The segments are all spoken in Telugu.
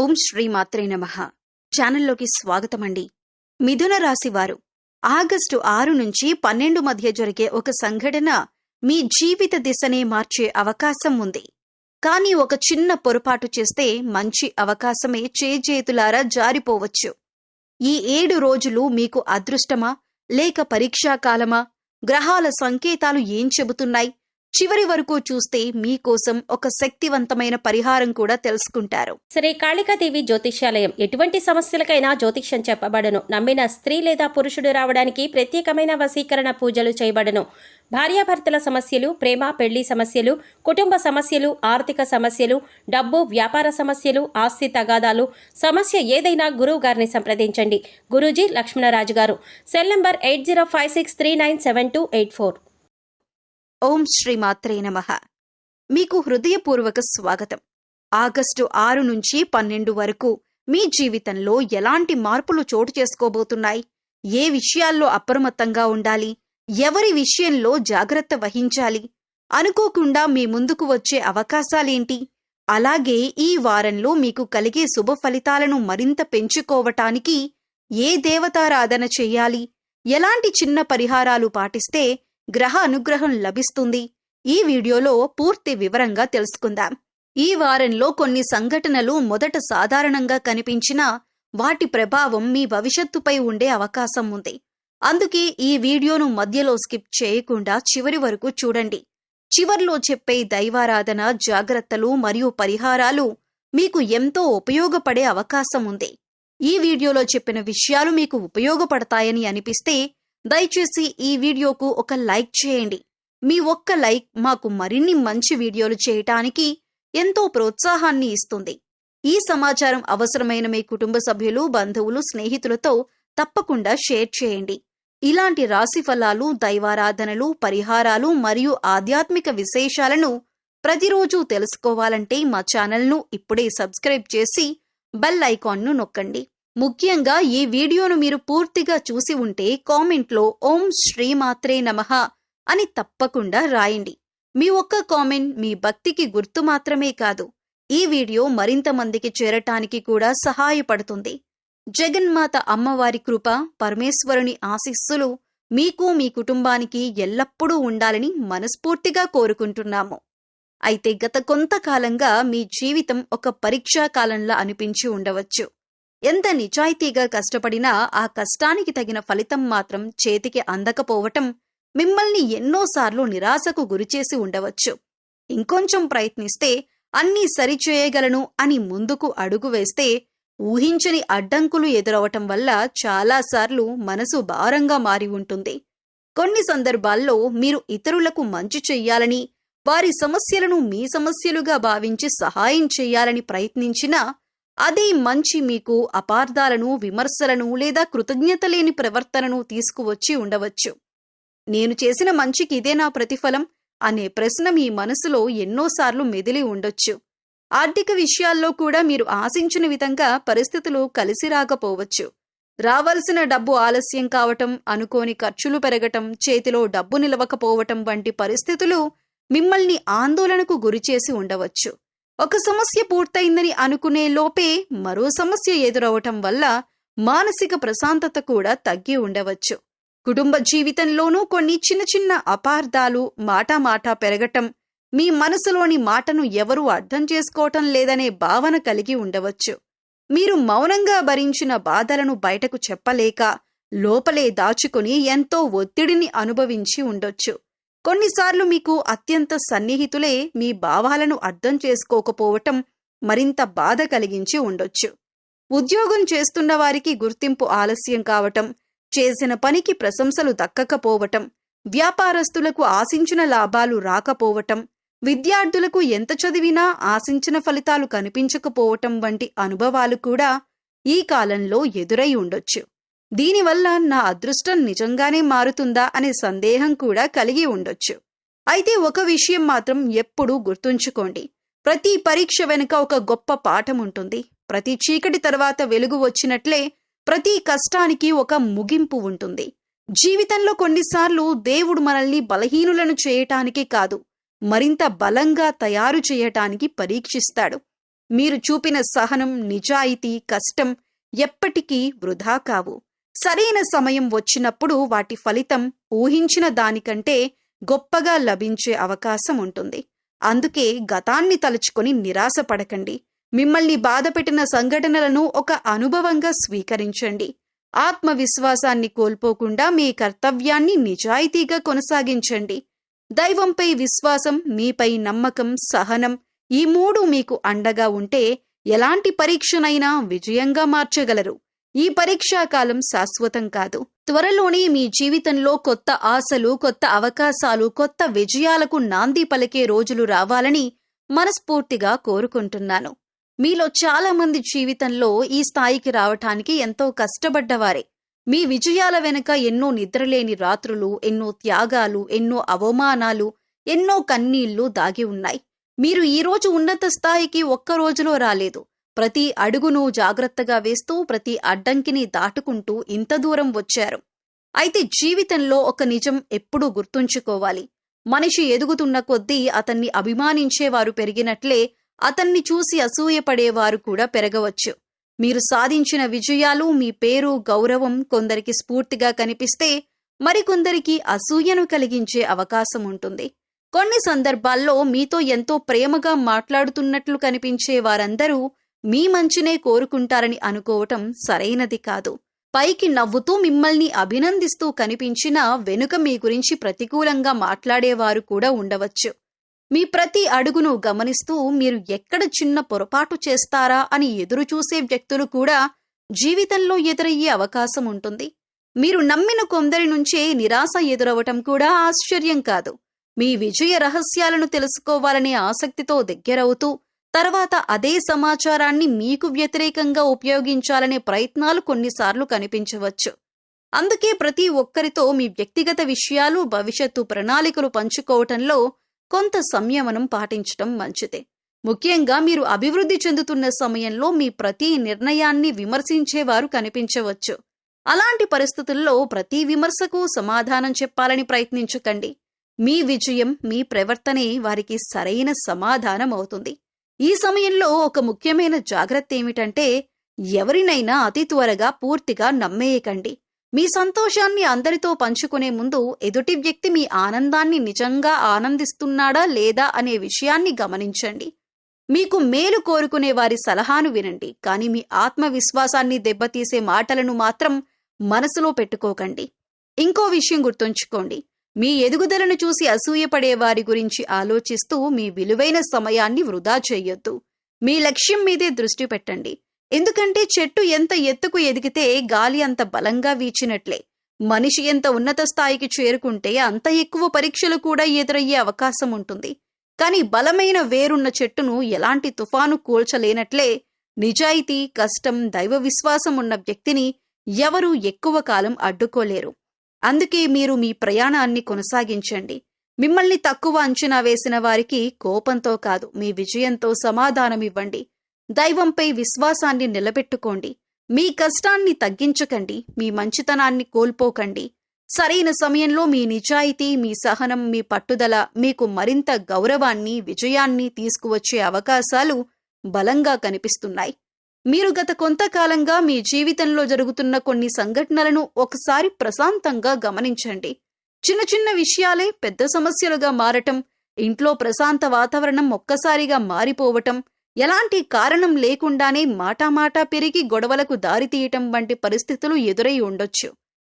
ఓం శ్రీ మాత్రే నమః. ఛానల్లోకి స్వాగతమండి. మిథున రాశి వారు ఆగస్టు 6 నుంచి 12 మధ్య జరిగే ఒక సంఘటన మీ జీవిత దిశనే మార్చే అవకాశం ఉంది. కానీ ఒక చిన్న పొరపాటు చేస్తే మంచి అవకాశమే చేజేతులారా జారిపోవచ్చు. ఈ 7 రోజులు మీకు అదృష్టమా లేక పరీక్షాకాలమా? గ్రహాల సంకేతాలు ఏం చెబుతున్నాయి? చివరి వరకు చూస్తే మీకోసం ఒక శక్తివంతమైన పరిహారం కూడా తెలుసుకుంటారు. శ్రీ కాళికాదేవి జ్యోతిష్యాలయం ఎటువంటి సమస్యలకైనా జ్యోతిష్యం చెప్పబడను. నమ్మిన స్త్రీ లేదా పురుషుడు రావడానికి ప్రత్యేకమైన వశీకరణ పూజలు చేయబడను. భార్యాభర్తల సమస్యలు, ప్రేమ పెళ్లి సమస్యలు, కుటుంబ సమస్యలు, ఆర్థిక సమస్యలు, డబ్బు వ్యాపార సమస్యలు, ఆస్తి తగాదాలు, సమస్య ఏదైనా గురువు గారిని సంప్రదించండి. గురూజీ లక్ష్మణరాజు గారు. Cell number 8056397284. ఓం శ్రీ మాత్రే నమః. మీకు హృదయపూర్వక స్వాగతం. ఆగస్టు 6 నుంచి 12 వరకు మీ జీవితంలో ఎలాంటి మార్పులు చోటు చేసుకోబోతున్నాయి? ఏ విషయాల్లో అప్రమత్తంగా ఉండాలి? ఎవరి విషయంలో జాగ్రత్త వహించాలి? అనుకోకుండా మీ ముందుకు వచ్చే అవకాశాలేంటి? అలాగే ఈ వారంలో మీకు కలిగే శుభ ఫలితాలను మరింత పెంచుకోవటానికి ఏ దేవతారాధన చెయ్యాలి? ఎలాంటి చిన్న పరిహారాలు పాటిస్తే గ్రహ అనుగ్రహం లభిస్తుంది? ఈ వీడియోలో పూర్తి వివరంగా తెలుసుకుందాం. ఈ వారంలో కొన్ని సంఘటనలు మొదట సాధారణంగా కనిపించినా వాటి ప్రభావం మీ భవిష్యత్తుపై ఉండే అవకాశం ఉంది. అందుకే ఈ వీడియోను మధ్యలో స్కిప్ చేయకుండా చివరి వరకు చూడండి. చివర్లో చెప్పే దైవారాధన, జాగ్రత్తలు మరియు పరిహారాలు మీకు ఎంతో ఉపయోగపడే అవకాశం ఉంది. ఈ వీడియోలో చెప్పిన విషయాలు మీకు ఉపయోగపడతాయని అనిపిస్తే దయచేసి ఈ వీడియోకు ఒక లైక్ చేయండి. మీ ఒక్క లైక్ మాకు మరిన్ని మంచి వీడియోలు చేయటానికి ఎంతో ప్రోత్సాహాన్ని ఇస్తుంది. ఈ సమాచారం అవసరమైన మీ కుటుంబ సభ్యులు, బంధువులు, స్నేహితులతో తప్పకుండా షేర్ చేయండి. ఇలాంటి రాశి ఫలాలు, దైవారాధనలు, పరిహారాలు మరియు ఆధ్యాత్మిక విశేషాలను ప్రతిరోజు తెలుసుకోవాలంటే మా ఛానల్ను ఇప్పుడే సబ్స్క్రైబ్ చేసి బెల్ ఐకాన్ను నొక్కండి. ముఖ్యంగా ఈ వీడియోను మీరు పూర్తిగా చూసి ఉంటే కామెంట్లో ఓం శ్రీ మాత్రే నమః అని తప్పకుండా రాయండి. మీ ఒక్క కామెంట్ మీ భక్తికి గుర్తు మాత్రమే కాదు, ఈ వీడియో మరింత మందికి చేరటానికి కూడా సహాయపడుతుంది. జగన్మాత అమ్మవారి కృప, పరమేశ్వరుని ఆశీస్సులు మీకు, మీ కుటుంబానికి ఎల్లప్పుడూ ఉండాలని మనస్ఫూర్తిగా కోరుకుంటున్నాము. అయితే గత కొంతకాలంగా మీ జీవితం ఒక పరీక్షాకాలంలా అనిపించి ఉండవచ్చు. ఎంత నిజాయితీగా కష్టపడినా ఆ కష్టానికి తగిన ఫలితం మాత్రం చేతికి అందకపోవటం మిమ్మల్ని ఎన్నోసార్లు నిరాశకు గురిచేసి ఉండవచ్చు. ఇంకొంచెం ప్రయత్నిస్తే అన్నీ సరిచేయగలను అని ముందుకు అడుగు వేస్తే ఊహించని అడ్డంకులు ఎదురవటం వల్ల చాలాసార్లు మనసు భారంగా మారి ఉంటుంది. కొన్ని సందర్భాల్లో మీరు ఇతరులకు మంచి చెయ్యాలని, వారి సమస్యలను మీ సమస్యలుగా భావించి సహాయం చెయ్యాలని ప్రయత్నించినా అదే మంచి మీకు అపార్థాలను, విమర్శలను లేదా కృతజ్ఞత లేని ప్రవర్తనను తీసుకువచ్చి ఉండవచ్చు. నేను చేసిన మంచికి ఇదే నా ప్రతిఫలం అనే ప్రశ్న మీ మనసులో ఎన్నోసార్లు మెదిలి ఉండొచ్చు. ఆర్థిక విషయాల్లో కూడా మీరు ఆశించిన విధంగా పరిస్థితులు కలిసి రాకపోవచ్చు. రావాల్సిన డబ్బు ఆలస్యం కావటం, అనుకోని ఖర్చులు పెరగటం, చేతిలో డబ్బు నిలవకపోవటం వంటి పరిస్థితులు మిమ్మల్ని ఆందోళనకు గురిచేసి ఉండవచ్చు. ఒక సమస్య పూర్తయిందని అనుకునే లోపే మరో సమస్య ఎదురవటం వల్ల మానసిక ప్రశాంతత కూడా తగ్గి ఉండవచ్చు. కుటుంబ జీవితంలోనూ కొన్ని చిన్న చిన్న అపార్థాలు, మాటా పెరగటం, మీ మనసులోని మాటను ఎవరూ అర్థం చేసుకోవటం లేదనే భావన కలిగి ఉండవచ్చు. మీరు మౌనంగా భరించిన బాధలను బయటకు చెప్పలేక లోపలే దాచుకుని ఎంతో ఒత్తిడిని అనుభవించి ఉండొచ్చు. కొన్నిసార్లు మీకు అత్యంత సన్నిహితులే మీ భావాలను అర్థం చేసుకోకపోవటం మరింత బాధ కలిగించి ఉండొచ్చు. ఉద్యోగం చేస్తున్న వారికి గుర్తింపు ఆలస్యం కావటం, చేసిన పనికి ప్రశంసలు దక్కకపోవటం, వ్యాపారస్తులకు ఆశించిన లాభాలు రాకపోవటం, విద్యార్థులకు ఎంత చదివినా ఆశించిన ఫలితాలు కనిపించకపోవటం వంటి అనుభవాలు కూడా ఈ కాలంలో ఎదురై ఉండొచ్చు. దీనివల్ల నా అదృష్టం నిజంగానే మారుతుందా అనే సందేహం కూడా కలిగి ఉండొచ్చు. అయితే ఒక విషయం మాత్రం ఎప్పుడూ గుర్తుంచుకోండి. ప్రతి పరీక్ష వెనుక ఒక గొప్ప పాఠం ఉంటుంది. ప్రతి చీకటి తర్వాత వెలుగు వచ్చినట్లే ప్రతి కష్టానికి ఒక ముగింపు ఉంటుంది. జీవితంలో కొన్నిసార్లు దేవుడు మనల్ని బలహీనులను చేయటానికి కాదు, మరింత బలంగా తయారు చేయటానికి పరీక్షిస్తాడు. మీరు చూపిన సహనం, నిజాయితీ, కష్టం ఎప్పటికీ వృధా కావు. సరైన సమయం వచ్చినప్పుడు వాటి ఫలితం ఊహించిన దానికంటే గొప్పగా లభించే అవకాశం ఉంటుంది. అందుకే గతాన్ని తలుచుకొని నిరాశపడకండి. మిమ్మల్ని బాధపెట్టిన సంఘటనలను ఒక అనుభవంగా స్వీకరించండి. ఆత్మవిశ్వాసాన్ని కోల్పోకుండా మీ కర్తవ్యాన్ని నిజాయితీగా కొనసాగించండి. దైవంపై విశ్వాసం, మీపై నమ్మకం, సహనం ఈ మూడు మీకు అండగా ఉంటే ఎలాంటి పరీక్షనైనా విజయంగా మార్చగలరు. ఈ పరీక్షాకాలం శాశ్వతం కాదు. త్వరలోనే మీ జీవితంలో కొత్త ఆశలు, కొత్త అవకాశాలు, కొత్త విజయాలకు నాంది పలికే రోజులు రావాలని మనస్ఫూర్తిగా కోరుకుంటున్నాను. మీలో చాలా మంది జీవితంలో ఈ స్థాయికి రావటానికి ఎంతో కష్టపడ్డవారే. మీ విజయాల వెనుక ఎన్నో నిద్రలేని రాత్రులు, ఎన్నో త్యాగాలు, ఎన్నో అవమానాలు, ఎన్నో కన్నీళ్లు దాగి ఉన్నాయి. మీరు ఈరోజు ఉన్నత స్థాయికి ఒక్క రోజులో రాలేదు. ప్రతి అడుగును జాగ్రత్తగా వేస్తూ, ప్రతి అడ్డంకిని దాటుకుంటూ ఇంత దూరం వచ్చారు. అయితే జీవితంలో ఒక నిజం ఎప్పుడూ గుర్తుంచుకోవాలి. మనిషి ఎదుగుతున్న కొద్దీ అతన్ని అభిమానించేవారు పెరిగినట్లే అతన్ని చూసి అసూయపడేవారు కూడా పెరగవచ్చు. మీరు సాధించిన విజయాలు, మీ పేరు, గౌరవం కొందరికి స్ఫూర్తిగా కనిపిస్తే మరికొందరికి అసూయను కలిగించే అవకాశం ఉంటుంది. కొన్ని సందర్భాల్లో మీతో ఎంతో ప్రేమగా మాట్లాడుతున్నట్లు కనిపించే వారందరూ మీ మంచినే కోరుకుంటారని అనుకోవటం సరైనది కాదు. పైకి నవ్వుతూ మిమ్మల్ని అభినందిస్తూ కనిపించినా వెనుక మీ గురించి ప్రతికూలంగా మాట్లాడేవారు కూడా ఉండవచ్చు. మీ ప్రతి అడుగును గమనిస్తూ మీరు ఎక్కడ చిన్న పొరపాటు చేస్తారా అని ఎదురుచూసే వ్యక్తులు కూడా జీవితంలో ఎదురయ్యే అవకాశం ఉంటుంది. మీరు నమ్మిన కొందరి నుంచే నిరాశ ఎదురవటం కూడా ఆశ్చర్యం కాదు. మీ విజయ రహస్యాలను తెలుసుకోవాలనే ఆసక్తితో దగ్గరవుతూ తర్వాత అదే సమాచారాన్ని మీకు వ్యతిరేకంగా ఉపయోగించాలనే ప్రయత్నాలు కొన్నిసార్లు కనిపించవచ్చు. అందుకే ప్రతి ఒక్కరితో మీ వ్యక్తిగత విషయాలు, భవిష్యత్తు ప్రణాళికలు పంచుకోవటంలో కొంత సంయమనం పాటించటం మంచిదే. ముఖ్యంగా మీరు అభివృద్ధి చెందుతున్న సమయంలో మీ ప్రతి నిర్ణయాన్ని విమర్శించేవారు కనిపించవచ్చు. అలాంటి పరిస్థితుల్లో ప్రతి విమర్శకు సమాధానం చెప్పాలని ప్రయత్నించకండి. మీ విజయం, మీ ప్రవర్తనే వారికి సరైన సమాధానం అవుతుంది. ఈ సమయంలో ఒక ముఖ్యమైన జాగ్రత్త ఏమిటంటే ఎవరినైనా అతి త్వరగా పూర్తిగా నమ్మేయకండి. మీ సంతోషాన్ని అందరితో పంచుకునే ముందు ఎదుటి వ్యక్తి మీ ఆనందాన్ని నిజంగా ఆనందిస్తున్నాడా లేదా అనే విషయాన్ని గమనించండి. మీకు మేలు కోరుకునే వారి సలహాను వినండి, కానీ మీ ఆత్మవిశ్వాసాన్ని దెబ్బతీసే మాటలను మాత్రం మనసులో పెట్టుకోకండి. ఇంకో విషయం గుర్తుంచుకోండి, మీ ఎదుగుదలను చూసి అసూయపడే వారి గురించి ఆలోచిస్తూ మీ విలువైన సమయాన్ని వృధా చేయొద్దు. మీ లక్ష్యం మీదే దృష్టి పెట్టండి. ఎందుకంటే చెట్టు ఎంత ఎత్తుకు ఎదిగితే గాలి అంత బలంగా వీచినట్లే. మనిషి ఎంత ఉన్నత స్థాయికి చేరుకుంటే అంత ఎక్కువ పరీక్షలు కూడా ఎదురయ్యే అవకాశం ఉంటుంది. కానీ బలమైన వేరున్న చెట్టును ఎలాంటి తుఫాను కూల్చలేనట్లే నిజాయితీ, కష్టం, దైవ విశ్వాసం ఉన్న వ్యక్తిని ఎవరూ ఎక్కువ కాలం అడ్డుకోలేరు. అందుకే మీరు మీ ప్రయాణాన్ని కొనసాగించండి. మిమ్మల్ని తక్కువ అంచనా వేసిన వారికి కోపంతో కాదు, మీ విజయంతో సమాధానమివ్వండి. దైవంపై విశ్వాసాన్ని నిలబెట్టుకోండి. మీ కష్టాన్ని తగ్గించకండి, మీ మంచితనాన్ని కోల్పోకండి. సరైన సమయంలో మీ నిజాయితీ, మీ సహనం, మీ పట్టుదల మీకు మరింత గౌరవాన్ని, విజయాన్ని తీసుకువచ్చే అవకాశాలు బలంగా కనిపిస్తున్నాయి. మీరు గత కొంతకాలంగా మీ జీవితంలో జరుగుతున్న కొన్ని సంఘటనలను ఒకసారి ప్రశాంతంగా గమనించండి. చిన్న చిన్న విషయాలే పెద్ద సమస్యలుగా మారటం, ఇంట్లో ప్రశాంత వాతావరణం ఒక్కసారిగా మారిపోవటం, ఎలాంటి కారణం లేకుండానే మాటామాటా పెరిగి గొడవలకు దారితీయటం వంటి పరిస్థితులు ఎదురై ఉండొచ్చు.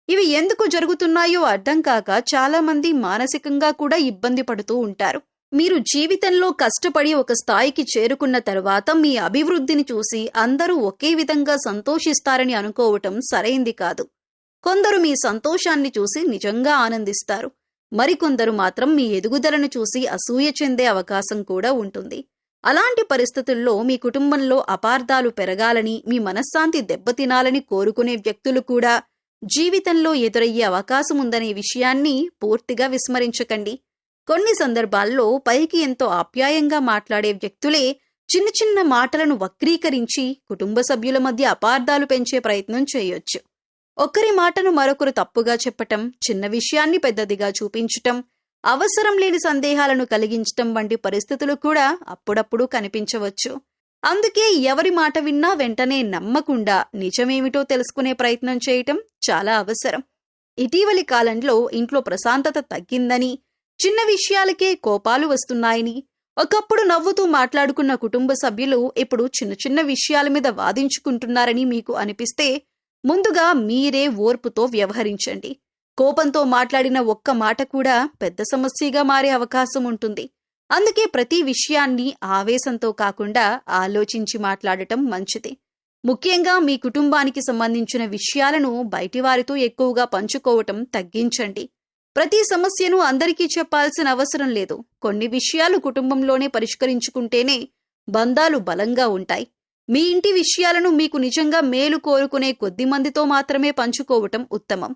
ఇవి ఎందుకు జరుగుతున్నాయో అర్థం కాక చాలామంది మానసికంగా కూడా ఇబ్బంది పడుతూ ఉంటారు. మీరు జీవితంలో కష్టపడి ఒక స్థాయికి చేరుకున్న తరువాత మీ అభివృద్ధిని చూసి అందరూ ఒకే విధంగా సంతోషిస్తారని అనుకోవటం సరైంది కాదు. కొందరు మీ సంతోషాన్ని చూసి నిజంగా ఆనందిస్తారు. మరికొందరు మాత్రం మీ ఎదుగుదలను చూసి అసూయ చెందే అవకాశం కూడా ఉంటుంది. అలాంటి పరిస్థితుల్లో మీ కుటుంబంలో అపార్థాలు పెరగాలని, మీ మనశ్శాంతి దెబ్బతినాలని కోరుకునే వ్యక్తులు కూడా జీవితంలో ఎదురయ్యే అవకాశం ఉందనే విషయాన్ని పూర్తిగా విస్మరించకండి. కొన్ని సందర్భాల్లో పైకి ఎంతో ఆప్యాయంగా మాట్లాడే వ్యక్తులే చిన్న చిన్న మాటలను వక్రీకరించి కుటుంబ సభ్యుల మధ్య అపార్థాలు పెంచే ప్రయత్నం చేయొచ్చు. ఒకరి మాటను మరొకరు తప్పుగా చెప్పటం, చిన్న విషయాన్ని పెద్దదిగా చూపించటం, అవసరం లేని సందేహాలను కలిగించటం వంటి పరిస్థితులు కూడా అప్పుడప్పుడు కనిపించవచ్చు. అందుకే ఎవరి మాట విన్నా వెంటనే నమ్మకుండా నిజమేమిటో తెలుసుకునే ప్రయత్నం చేయటం చాలా అవసరం. ఇటీవలి కాలంలో ఇంట్లో ప్రశాంతత తగ్గిందని, చిన్న విషయాలకే కోపాలు వస్తున్నాయని, ఒకప్పుడు నవ్వుతూ మాట్లాడుకున్న కుటుంబ సభ్యులు ఇప్పుడు చిన్న చిన్న విషయాల మీద వాదించుకుంటున్నారని మీకు అనిపిస్తే ముందుగా మీరే ఓర్పుతో వ్యవహరించండి. కోపంతో మాట్లాడిన ఒక్క మాట కూడా పెద్ద సమస్యగా మారే అవకాశం ఉంటుంది. అందుకే ప్రతి విషయాన్ని ఆవేశంతో కాకుండా ఆలోచించి మాట్లాడటం మంచిది. ముఖ్యంగా మీ కుటుంబానికి సంబంధించిన విషయాలను బయటివారితో ఎక్కువగా పంచుకోవటం తగ్గించండి. ప్రతి సమస్యను అందరికీ చెప్పాల్సిన అవసరం లేదు. కొన్ని విషయాలు కుటుంబంలోనే పరిష్కరించుకుంటేనే బంధాలు బలంగా ఉంటాయి. మీ ఇంటి విషయాలను మీకు నిజంగా మేలు కోరుకునే కొద్ది మందితో మాత్రమే పంచుకోవటం ఉత్తమం.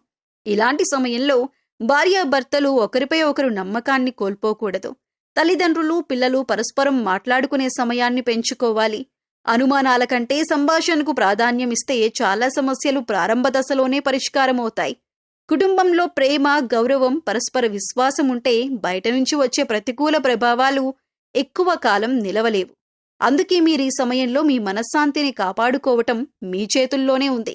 ఇలాంటి సమయంలో భార్యాభర్తలు ఒకరిపై ఒకరు నమ్మకాన్ని కోల్పోకూడదు. తల్లిదండ్రులు, పిల్లలు పరస్పరం మాట్లాడుకునే సమయాన్ని పెంచుకోవాలి. అనుమానాల కంటే సంభాషణకు ప్రాధాన్యమిస్తే చాలా సమస్యలు ప్రారంభ దశలోనే పరిష్కారమవుతాయి. కుటుంబంలో ప్రేమ, గౌరవం, పరస్పర విశ్వాసం ఉంటే బయట నుంచి వచ్చే ప్రతికూల ప్రభావాలు ఎక్కువ కాలం నిలవలేవు. అందుకే మీరీ సమయంలో మీ మనశ్శాంతిని కాపాడుకోవటం మీ చేతుల్లోనే ఉంది.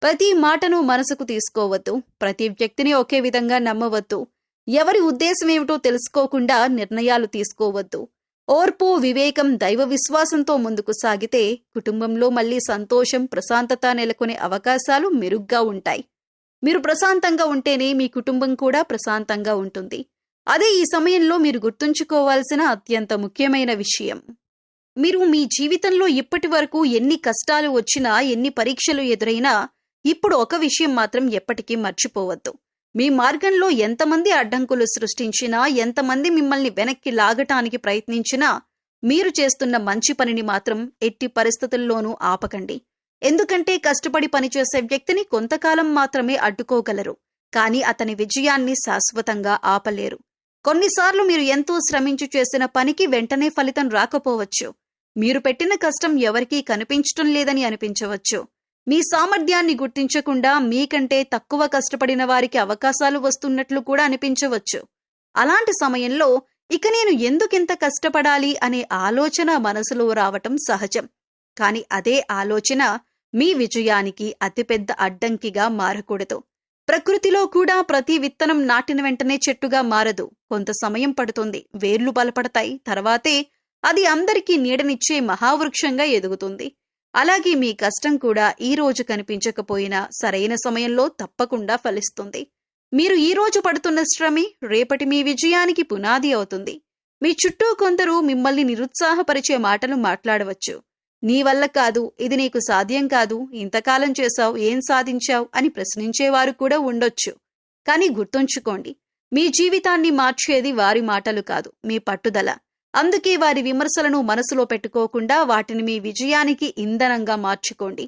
ప్రతి మాటను మనసుకు తీసుకోవద్దు. ప్రతి వ్యక్తిని ఒకే విధంగా నమ్మవద్దు. ఎవరి ఉద్దేశమేమిటో తెలుసుకోకుండా నిర్ణయాలు తీసుకోవద్దు. ఓర్పు, వివేకం, దైవ విశ్వాసంతో ముందుకు సాగితే కుటుంబంలో మళ్లీ సంతోషం, ప్రశాంతత నెలకొనే అవకాశాలు మెరుగ్గా ఉంటాయి. మీరు ప్రశాంతంగా ఉంటేనే మీ కుటుంబం కూడా ప్రశాంతంగా ఉంటుంది. అదే ఈ సమయంలో మీరు గుర్తుంచుకోవాల్సిన అత్యంత ముఖ్యమైన విషయం. మీరు మీ జీవితంలో ఇప్పటి వరకు ఎన్ని కష్టాలు వచ్చినా, ఎన్ని పరీక్షలు ఎదురైనా ఇప్పుడు ఒక విషయం మాత్రం ఎప్పటికీ మర్చిపోవద్దు. మీ మార్గంలో ఎంతమంది అడ్డంకులు సృష్టించినా, ఎంతమంది మిమ్మల్ని వెనక్కి లాగటానికి ప్రయత్నించినా మీరు చేస్తున్న మంచి పనిని మాత్రం ఎట్టి పరిస్థితుల్లోనూ ఆపకండి. ఎందుకంటే కష్టపడి పనిచేసే వ్యక్తిని కొంతకాలం మాత్రమే అడ్డుకోగలరు, కానీ అతని విజయాన్ని శాశ్వతంగా ఆపలేరు. కొన్నిసార్లు మీరు ఎంతో శ్రమించి చేసిన పనికి వెంటనే ఫలితం రాకపోవచ్చు. మీరు పెట్టిన కష్టం ఎవరికీ కనిపించటం లేదని అనిపించవచ్చు. మీ సామర్థ్యాన్ని గుర్తించకుండా మీకంటే తక్కువ కష్టపడిన వారికి అవకాశాలు వస్తున్నట్లు కూడా అనిపించవచ్చు. అలాంటి సమయంలో ఇక నేను ఎందుకింత కష్టపడాలి అనే ఆలోచన మనసులో రావటం సహజం. కాని అదే ఆలోచన మీ విజయానికి అతిపెద్ద అడ్డంకిగా మారకూడదు. ప్రకృతిలో కూడా ప్రతి విత్తనం నాటిన వెంటనే చెట్టుగా మారదు. కొంత సమయం పడుతుంది. వేర్లు బలపడతాయి. తర్వాతే అది అందరికీ నీడనిచ్చే మహావృక్షంగా ఎదుగుతుంది. అలాగే మీ కష్టం కూడా ఈ రోజు కనిపించకపోయినా సరైన సమయంలో తప్పకుండా ఫలిస్తుంది. మీరు ఈ రోజు పడుతున్న శ్రమే రేపటి మీ విజయానికి పునాది అవుతుంది. మీ చుట్టూ కొందరు మిమ్మల్ని నిరుత్సాహపరిచే మాటలు మాట్లాడవచ్చు. నీ వల్ల కాదు, ఇది నీకు సాధ్యం కాదు, ఇంతకాలం చేశావు, ఏం సాధించావు అని ప్రశ్నించేవారు కూడా ఉండొచ్చు. కానీ గుర్తుంచుకోండి, మీ జీవితాన్ని మార్చేది వారి మాటలు కాదు, మీ పట్టుదల. అందుకే వారి విమర్శలను మనసులో పెట్టుకోకుండా వాటిని మీ విజయానికి ఇంధనంగా మార్చుకోండి.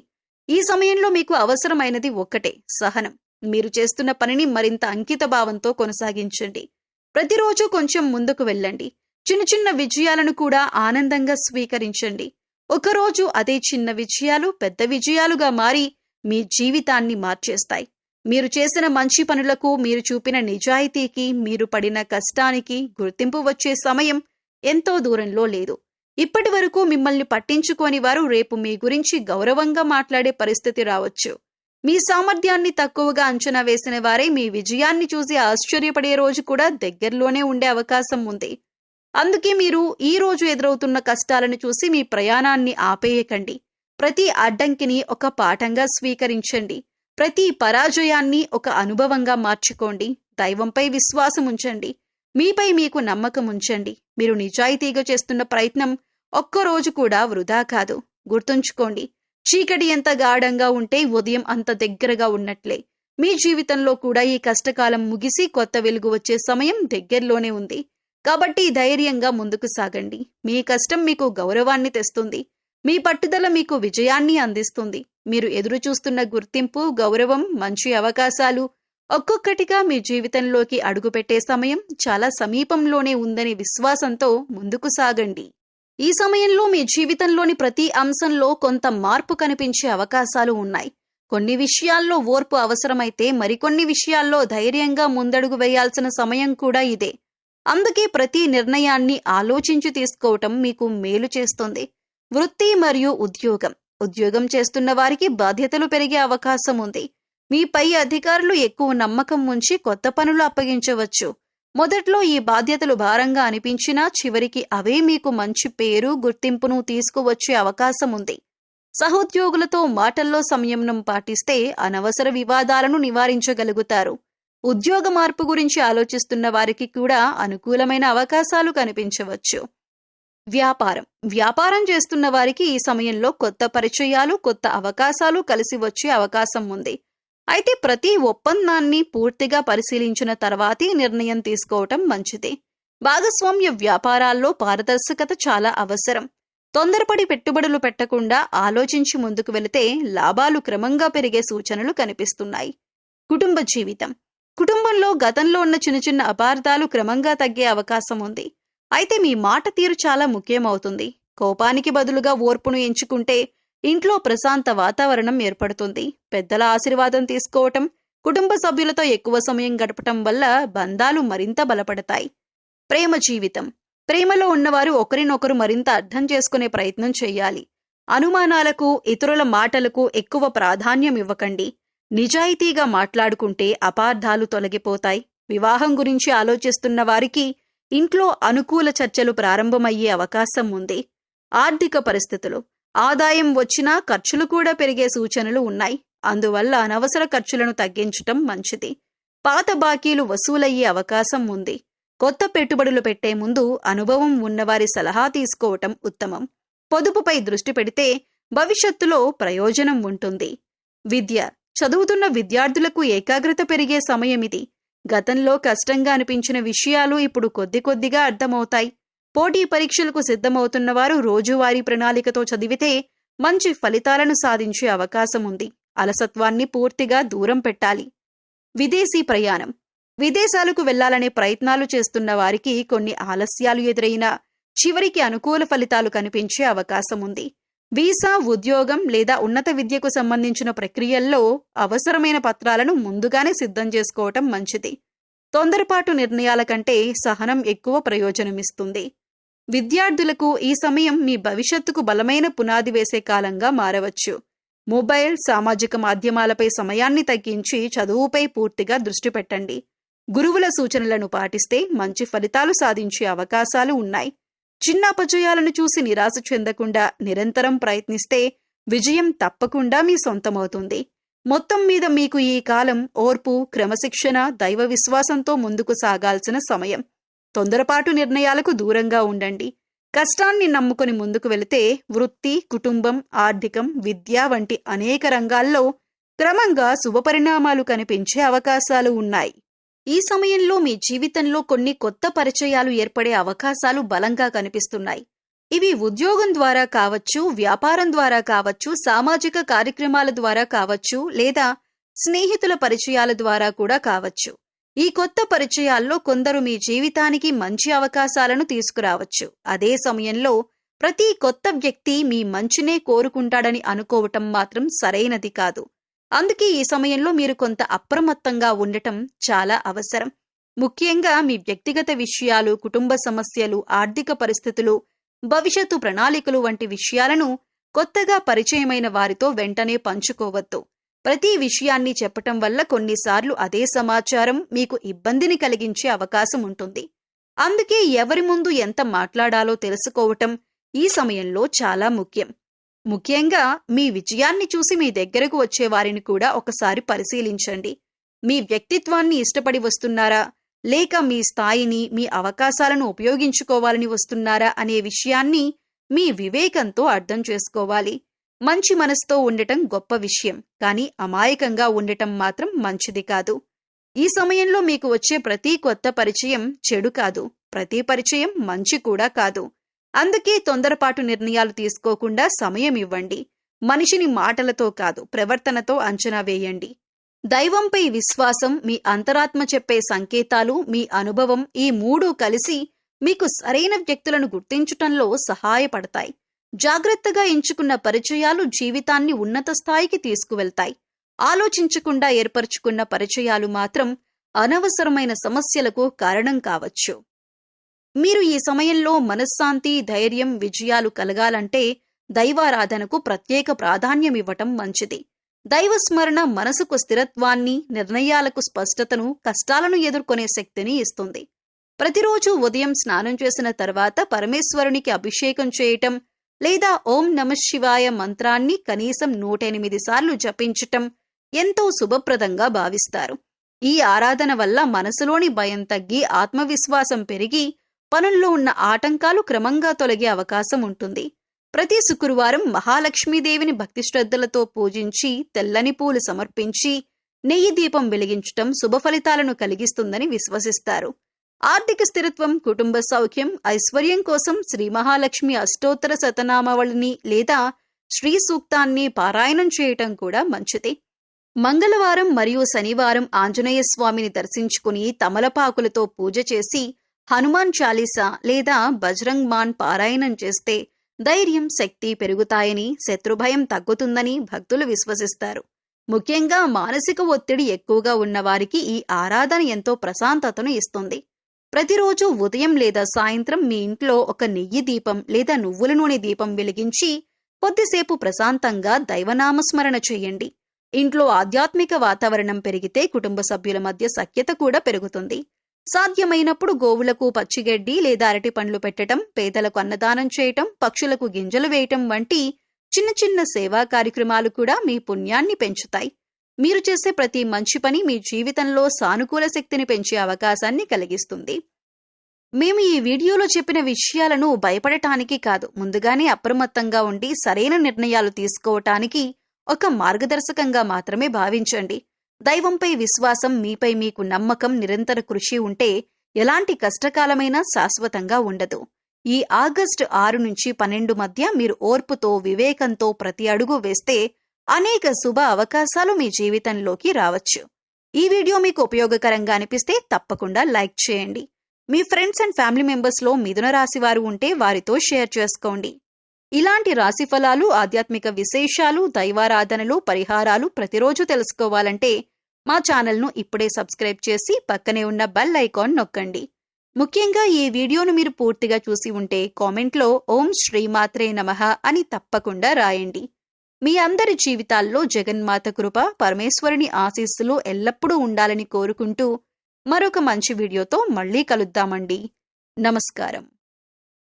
ఈ సమయంలో మీకు అవసరమైనది ఒక్కటే, సహనం. మీరు చేస్తున్న పనిని మరింత అంకిత భావంతో కొనసాగించండి. ప్రతిరోజు కొంచెం ముందుకు వెళ్ళండి. చిన్న చిన్న విజయాలను కూడా ఆనందంగా స్వీకరించండి. ఒకరోజు అదే చిన్న విజయాలు పెద్ద విజయాలుగా మారి మీ జీవితాన్ని మార్చేస్తాయి. మీరు చేసిన మంచి పనులకు, మీరు చూపిన నిజాయితీకి, మీరు పడిన కష్టానికి గుర్తింపు వచ్చే సమయం ఎంతో దూరంలో లేదు. ఇప్పటి వరకు మిమ్మల్ని పట్టించుకోని వారు రేపు మీ గురించి గౌరవంగా మాట్లాడే పరిస్థితి రావచ్చు. మీ సామర్థ్యాన్ని తక్కువగా అంచనా వేసిన వారే మీ విజయాన్ని చూసి ఆశ్చర్యపడే రోజు కూడా దగ్గరలోనే ఉండే అవకాశం ఉంది. అందుకే మీరు ఈ రోజు ఎదురవుతున్న కష్టాలను చూసి మీ ప్రయాణాన్ని ఆపేయకండి. ప్రతి అడ్డంకిని ఒక పాఠంగా స్వీకరించండి. ప్రతి పరాజయాన్ని ఒక అనుభవంగా మార్చుకోండి. దైవంపై విశ్వాసం ఉంచండి. మీపై మీకు నమ్మకం ఉంచండి. మీరు నిజాయితీగా చేస్తున్న ప్రయత్నం ఒక్కరోజు కూడా వృధా కాదు. గుర్తుంచుకోండి, చీకటి ఎంత గాఢంగా ఉంటే ఉదయం అంత దగ్గరగా ఉన్నట్లే మీ జీవితంలో కూడా ఈ కష్టకాలం ముగిసి కొత్త వెలుగు వచ్చే సమయం దగ్గరలోనే ఉంది. కాబట్టి ధైర్యంగా ముందుకు సాగండి. మీ కష్టం మీకు గౌరవాన్ని తెస్తుంది. మీ పట్టుదల మీకు విజయాన్ని అందిస్తుంది. మీరు ఎదురు చూస్తున్న గుర్తింపు, గౌరవం, మంచి అవకాశాలు ఒక్కొక్కటిగా మీ జీవితంలోకి అడుగుపెట్టే సమయం చాలా సమీపంలోనే ఉందనే విశ్వాసంతో ముందుకు సాగండి. ఈ సమయంలో మీ జీవితంలోని ప్రతి అంశంలో కొంత మార్పు కనిపించే అవకాశాలు ఉన్నాయి. కొన్ని విషయాల్లో ఓర్పు అవసరమైతే మరికొన్ని విషయాల్లో ధైర్యంగా ముందడుగు వేయాల్సిన సమయం కూడా ఇదే. అందుకే ప్రతి నిర్ణయాన్ని ఆలోచించి తీసుకోవటం మీకు మేలు చేస్తుంది. వృత్తి మరియు ఉద్యోగం. ఉద్యోగం చేస్తున్న వారికి బాధ్యతలు పెరిగే అవకాశం ఉంది. మీ పై అధికారులు ఎక్కువ నమ్మకం ఉంచి కొత్త పనులు అప్పగించవచ్చు. మొదట్లో ఈ బాధ్యతలు భారంగా అనిపించినా చివరికి అవే మీకు మంచి పేరు, గుర్తింపును తీసుకువచ్చే అవకాశం ఉంది. సహోద్యోగులతో మాటల్లో సంయమనం పాటిస్తే అనవసర వివాదాలను నివారించగలుగుతారు. ఉద్యోగ మార్పు గురించి ఆలోచిస్తున్న వారికి కూడా అనుకూలమైన అవకాశాలు కనిపించవచ్చు. వ్యాపారం చేస్తున్న వారికి ఈ సమయంలో కొత్త పరిచయాలు, కొత్త అవకాశాలు కలిసి వచ్చే అవకాశం ఉంది. అయితే ప్రతి ఒప్పందాన్ని పూర్తిగా పరిశీలించిన తర్వాతే నిర్ణయం తీసుకోవటం మంచిది. భాగస్వామ్య వ్యాపారాల్లో పారదర్శకత చాలా అవసరం. తొందరపడి పెట్టుబడులు పెట్టకుండా ఆలోచించి ముందుకు వెళితే లాభాలు క్రమంగా పెరిగే సూచనలు కనిపిస్తున్నాయి. కుటుంబ జీవితం. కుటుంబంలో గతంలో ఉన్న చిన్న చిన్న అపార్థాలు క్రమంగా తగ్గే అవకాశం ఉంది. అయితే మీ మాట తీరు చాలా ముఖ్యమవుతుంది. కోపానికి బదులుగా ఓర్పును ఎంచుకుంటే ఇంట్లో ప్రశాంత వాతావరణం ఏర్పడుతుంది. పెద్దల ఆశీర్వాదం తీసుకోవటం, కుటుంబ సభ్యులతో ఎక్కువ సమయం గడపటం వల్ల బంధాలు మరింత బలపడతాయి. ప్రేమ జీవితం. ప్రేమలో ఉన్నవారు ఒకరినొకరు మరింత అర్థం చేసుకునే ప్రయత్నం చేయాలి. అనుమానాలకు, ఇతరుల మాటలకు ఎక్కువ ప్రాధాన్యం ఇవ్వకండి. నిజాయితీగా మాట్లాడుకుంటే అపార్థాలు తొలగిపోతాయి. వివాహం గురించి ఆలోచిస్తున్న వారికి ఇంట్లో అనుకూల చర్చలు ప్రారంభమయ్యే అవకాశం ఉంది. ఆర్థిక పరిస్థితులు. ఆదాయం వచ్చినా ఖర్చులు కూడా పెరిగే సూచనలు ఉన్నాయి. అందువల్ల అనవసర ఖర్చులను తగ్గించటం మంచిది. పాత బాకీలు వసూలయ్యే అవకాశం ఉంది. కొత్త పెట్టుబడులు పెట్టే ముందు అనుభవం ఉన్నవారి సలహా తీసుకోవటం ఉత్తమం. పొదుపుపై దృష్టి పెడితే భవిష్యత్తులో ప్రయోజనం ఉంటుంది. విద్య. చదువుతున్న విద్యార్థులకు ఏకాగ్రత పెరిగే సమయమిది. గతంలో కష్టంగా అనిపించిన విషయాలు ఇప్పుడు కొద్ది కొద్దిగా అర్థమవుతాయి. పోటీ పరీక్షలకు సిద్ధమవుతున్న వారు రోజువారీ ప్రణాళికతో చదివితే మంచి ఫలితాలను సాధించే అవకాశం ఉంది. అలసత్వాన్ని పూర్తిగా దూరం పెట్టాలి. విదేశీ ప్రయాణం. విదేశాలకు వెళ్లాలనే ప్రయత్నాలు చేస్తున్న వారికి కొన్ని ఆలస్యాలు ఎదురైనా చివరికి అనుకూల ఫలితాలు కనిపించే అవకాశం ఉంది. వీసా, ఉద్యోగం లేదా ఉన్నత విద్యకు సంబంధించిన ప్రక్రియల్లో అవసరమైన పత్రాలను ముందుగానే సిద్ధం చేసుకోవటం మంచిది. తొందరపాటు నిర్ణయాల కంటే సహనం ఎక్కువ ప్రయోజనమిస్తుంది. విద్యార్థులకు ఈ సమయం మీ భవిష్యత్తుకు బలమైన పునాది వేసే కాలంగా మారవచ్చు. మొబైల్, సామాజిక మాధ్యమాలపై సమయాన్ని తగ్గించి చదువుపై పూర్తిగా దృష్టి పెట్టండి. గురువుల సూచనలను పాటిస్తే మంచి ఫలితాలు సాధించే అవకాశాలు ఉన్నాయి. చిన్న అపజయాలను చూసి నిరాశ చెందకుండా నిరంతరం ప్రయత్నిస్తే విజయం తప్పకుండా మీ సొంతమవుతుంది. మొత్తం మీద మీకు ఈ కాలం ఓర్పు, క్రమశిక్షణ, దైవ విశ్వాసంతో ముందుకు సాగాల్సిన సమయం. తొందరపాటు నిర్ణయాలకు దూరంగా ఉండండి. కష్టాన్ని నమ్ముకొని ముందుకు వెళితే వృత్తి, కుటుంబం, ఆర్థికం, విద్య వంటి అనేక రంగాల్లో క్రమంగా శుభపరిణామాలు కనిపించే అవకాశాలు ఉన్నాయి. ఈ సమయంలో మీ జీవితంలో కొన్ని కొత్త పరిచయాలు ఏర్పడే అవకాశాలు బలంగా కనిపిస్తున్నాయి. ఇవి ఉద్యోగం ద్వారా కావచ్చు, వ్యాపారం ద్వారా కావచ్చు, సామాజిక కార్యక్రమాల ద్వారా కావచ్చు, లేదా స్నేహితుల పరిచయాల ద్వారా కూడా కావచ్చు. ఈ కొత్త పరిచయాల్లో కొందరు మీ జీవితానికి మంచి అవకాశాలను తీసుకురావచ్చు. అదే సమయంలో ప్రతి కొత్త వ్యక్తి మీ మంచినే కోరుకుంటాడని అనుకోవటం మాత్రం సరైనది కాదు. అందుకే ఈ సమయంలో మీరు కొంత అప్రమత్తంగా ఉండటం చాలా అవసరం. ముఖ్యంగా మీ వ్యక్తిగత విషయాలు, కుటుంబ సమస్యలు, ఆర్థిక పరిస్థితులు, భవిష్యత్తు ప్రణాళికలు వంటి విషయాలను కొత్తగా పరిచయమైన వారితో వెంటనే పంచుకోవద్దు. ప్రతి విషయాన్ని చెప్పటం వల్ల కొన్నిసార్లు అదే సమాచారం మీకు ఇబ్బందిని కలిగించే అవకాశం ఉంటుంది. అందుకే ఎవరి ముందు ఎంత మాట్లాడాలో తెలుసుకోవటం ఈ సమయంలో చాలా ముఖ్యం. ముఖ్యంగా మీ విజయాన్ని చూసి మీ దగ్గరకు వచ్చే వారిని కూడా ఒకసారి పరిశీలించండి. మీ వ్యక్తిత్వాన్ని ఇష్టపడి వస్తున్నారా, లేక మీ స్థాయిని, మీ అవకాశాలను ఉపయోగించుకోవాలని వస్తున్నారా అనే విషయాన్ని మీ వివేకంతో అర్థం చేసుకోవాలి. మంచి మనసుతో ఉండటం గొప్ప విషయం, కానీ అమాయకంగా ఉండటం మాత్రం మంచిది కాదు. ఈ సమయంలో మీకు వచ్చే ప్రతి కొత్త పరిచయం చెడు కాదు, ప్రతి పరిచయం మంచి కూడా కాదు. అందుకే తొందరపాటు నిర్ణయాలు తీసుకోకుండా సమయం ఇవ్వండి. మనిషిని మాటలతో కాదు, ప్రవర్తనతో అంచనా వేయండి. దైవంపై విశ్వాసం, మీ అంతరాత్మ చెప్పే సంకేతాలు, మీ అనుభవం ఈ మూడు కలిసి మీకు సరైన వ్యక్తులను గుర్తించటంలో సహాయపడతాయి. జాగ్రత్తగా ఎంచుకున్న పరిచయాలు జీవితాన్ని ఉన్నత స్థాయికి తీసుకువెళ్తాయి. ఆలోచించకుండా ఏర్పరచుకున్న పరిచయాలు మాత్రం అనవసరమైన సమస్యలకు కారణం కావచ్చు. మీరు ఈ సమయంలో మనశ్శాంతి, ధైర్యం, విజయాలు కలగాలంటే దైవారాధనకు ప్రత్యేక ప్రాధాన్యమివ్వటం మంచిది. దైవస్మరణ మనసుకు స్థిరత్వాన్ని, నిర్ణయాలకు స్పష్టతను, కష్టాలను ఎదుర్కొనే శక్తిని ఇస్తుంది. ప్రతిరోజు ఉదయం స్నానం చేసిన తర్వాత పరమేశ్వరునికి అభిషేకం చేయటం లేదా ఓం నమఃశివాయ మంత్రాన్ని కనీసం 108 సార్లు జపించటం ఎంతో శుభప్రదంగా భావిస్తారు. ఈ ఆరాధన వల్ల మనసులోని భయం తగ్గి ఆత్మవిశ్వాసం పెరిగి పనుల్లో ఉన్న ఆటంకాలు క్రమంగా తొలగే అవకాశం ఉంటుంది. ప్రతి శుక్రవారం మహాలక్ష్మీదేవిని భక్తి శ్రద్ధలతో పూజించి తెల్లని పూలు సమర్పించి నెయ్యి దీపం వెలిగించటం శుభ ఫలితాలను కలిగిస్తుందని విశ్వసిస్తారు. ఆర్థిక స్థిరత్వం, కుటుంబ సౌఖ్యం, ఐశ్వర్యం కోసం శ్రీ మహాలక్ష్మి అష్టోత్తర శతనామావళిని లేదా శ్రీ సూక్తాన్ని పారాయణం చేయటం కూడా మంచిది. మంగళవారం మరియు శనివారం ఆంజనేయ స్వామిని దర్శించుకుని తమలపాకులతో పూజ చేసి హనుమాన్ చాలీసా లేదా బజరంగ్ మాన్ పారాయణం చేస్తే ధైర్యం, శక్తి పెరుగుతాయని, శత్రుభయం తగ్గుతుందని భక్తులు విశ్వసిస్తారు. ముఖ్యంగా మానసిక ఒత్తిడి ఎక్కువగా ఉన్నవారికి ఈ ఆరాధన ఎంతో ప్రశాంతతను ఇస్తుంది. ప్రతిరోజు ఉదయం లేదా సాయంత్రం మీ ఇంట్లో ఒక నెయ్యి దీపం లేదా నువ్వుల నూనె దీపం వెలిగించి కొద్దిసేపు ప్రశాంతంగా దైవనామస్మరణ చేయండి. ఇంట్లో ఆధ్యాత్మిక వాతావరణం పెరిగితే కుటుంబ సభ్యుల మధ్య సఖ్యత కూడా పెరుగుతుంది. సాధ్యమైనప్పుడు గోవులకు పచ్చిగడ్డి లేదా అరటి పండ్లు పెట్టడం, పేదలకు అన్నదానం చేయటం, పక్షులకు గింజలు వేయటం వంటి చిన్న చిన్న సేవా కార్యక్రమాలు కూడా మీ పుణ్యాన్ని పెంచుతాయి. మీరు చేసే ప్రతి మంచి పని మీ జీవితంలో సానుకూల శక్తిని పెంచే అవకాశాన్ని కలిగిస్తుంది. మేము ఈ వీడియోలో చెప్పిన విషయాలను భయపడటానికి కాదు, ముందుగానే అప్రమత్తంగా ఉండి సరైన నిర్ణయాలు తీసుకోవటానికి ఒక మార్గదర్శకంగా మాత్రమే భావించండి. దైవంపై విశ్వాసం, మీపై మీకు నమ్మకం, నిరంతర కృషి ఉంటే ఎలాంటి కష్టకాలమైనా శాశ్వతంగా ఉండదు. ఈ ఆగస్టు 6 నుంచి 12 మధ్య మీరు ఓర్పుతో, వివేకంతో ప్రతి అడుగు వేస్తే అనేక శుభ అవకాశాలు మీ జీవితంలోకి రావచ్చు. ఈ వీడియో మీకు ఉపయోగకరంగా అనిపిస్తే తప్పకుండా లైక్ చేయండి. మీ ఫ్రెండ్స్ అండ్ ఫ్యామిలీ మెంబర్స్లో మిథున రాశి వారు ఉంటే వారితో షేర్ చేసుకోండి. ఇలాంటి రాశిఫలాలు, ఆధ్యాత్మిక విశేషాలు, దైవారాధనలు, పరిహారాలు ప్రతిరోజు తెలుసుకోవాలంటే మా ఛానల్ను ఇప్పుడే సబ్స్క్రైబ్ చేసి పక్కనే ఉన్న బెల్ ఐకాన్ నొక్కండి. ముఖ్యంగా ఈ వీడియోను మీరు పూర్తిగా చూసి ఉంటే కామెంట్లో ఓం శ్రీమాత్రే నమః అని తప్పకుండా రాయండి. మీ అందరి జీవితాల్లో జగన్మాత కృప, పరమేశ్వరుని ఆశీస్సులు ఎల్లప్పుడూ ఉండాలని కోరుకుంటూ మరొక మంచి వీడియోతో మళ్ళీ కలుద్దామండి. నమస్కారం.